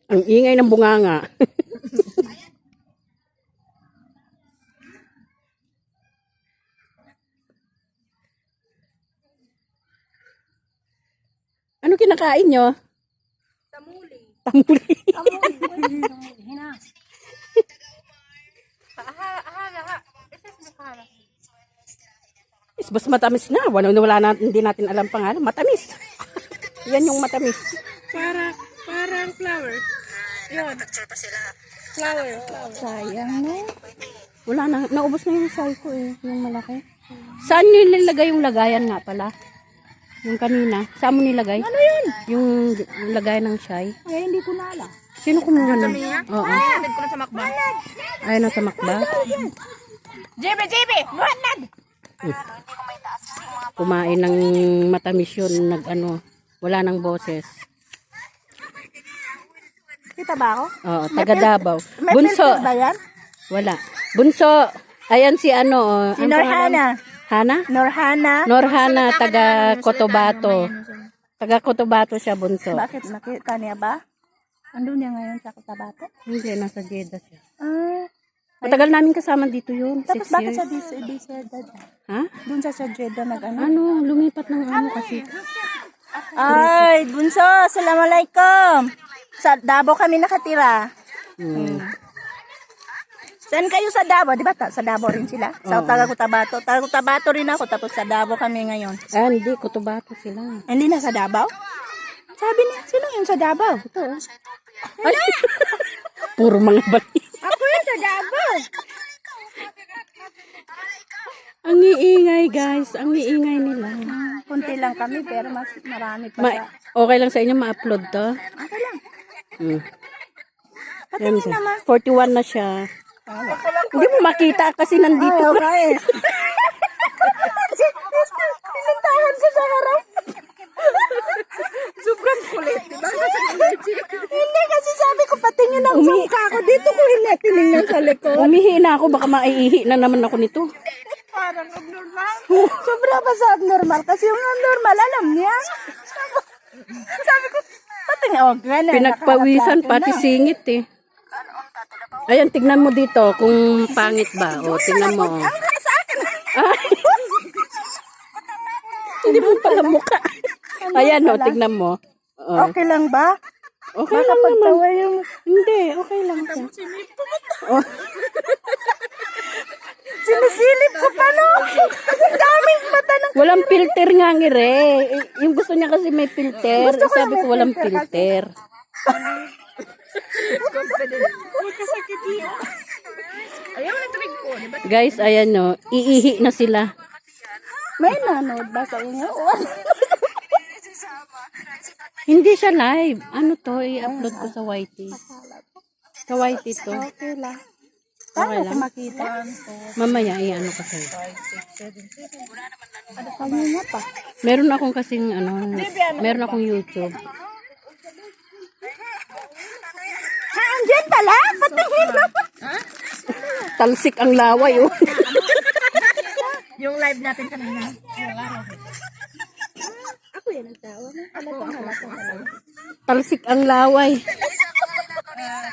Ang ingay ng bunganga. Ano kinakain nyo? Tamuli. Tamuli. Hina. Basta matamis na. Wala na, hindi natin alam pangalan. Matamis. Yan yung matamis. Parang flower. Yun. Flower. Sayang, no? Wala na. Naubos na yung say ko eh. Yung malaki. Saan nyo nilagay yung lagayan nga pala? Yung kanina. Saan mo nilagay? Ano yun? Yung lagayan ng shy. Ay, hindi ko na alam. Sino kumuha nun? Oo. Hatid ko na sa makba. Ayun na sa makba. JB! Muhammad! Kumain ng matamis yun. Wala nang boses. Kita ba ako? Oo, taga Davao. May Bunso. filter ba yan? Wala. Bunso. Ayan si Si Norhana. Hana? Norhana. Taga Cotabato. Taga Cotabato siya, Bunso. Bakit? Nakita niya ba? Andun niya ngayon sa Cotabato? Hindi, nasa Jeddah siya. Ah. Matagal namin kasama dito yun. Tapos 6 bakit years. sa Jeddah? Ha? Doon sa Jeddah nag-ano? Ano, lumipat ng kasi. Ay, Bunso, assalamualaikum. Sa Davao kami nakatira. Saan kayo sa Davao? Di ba sa Davao rin sila? Sa taga Cotabato. Taga Cotabato rin ako, tapos sa Davao kami ngayon. Ah, hindi, Cotabato sila. Hindi na sa Davao? Sabi niya, sino yun sa Davao? Ito. Ay, puro mga bali. Ako yun sa Davao. Ang iingay, guys. Ang iingay nila. Kunti lang kami, pero mas marami pa sa... Okay lang sa inyo ma-upload to? Okay lang. Yan Patingin siya. naman. 41 na siya. Hindi mo makita kasi nandito. Ay, okay. Pinuntahan ko sa harap. Sobrang kulit. Diba? Hindi kasi sabi ko patingin ang mukha ko. Dito ko tinignan sa likod. Umihi na ako. Baka maiihi na naman ako nito. Parang abnormal. Sobra pa sa abnormal. Kasi yung abnormal, alam niya. Sabi ko, patingin. Oh, ganun. Pinagpawisan pati singit eh. Ayan, tignan mo dito kung pangit ba. O, tignan mo. Ang sa akin. Ay. Hindi mo pala mukha. Ayan o, tignan mo. O, Okay lang ba? okay Baka lang naman. pagtawa yung... Hindi, okay lang siya. Oh, Sinisilip ko pa, no? Kasi daming mata ng... walang filter nga ngire. Yung gusto niya kasi may filter. Gusto ko Sabi yung may ko walang filter filter. Huwag kasakit yun. Ayaw na tubig ko. Diba? Guys, ayan o. Iihi na sila. May nanood ba sa inyo? Hindi siya live. Ano to? I-upload ko sa YT. Sa YT to. Okay lang. Okay Paano ko lang. makita? Mamaya, i-ano ko sa'yo. Kanina pa. Meron akong kasing meron akong YouTube. Andyan pala? Patingin na. Talsik ang laway oh. Yung live natin kanina. Ako yan ang tao. Halata. Talsik ang laway.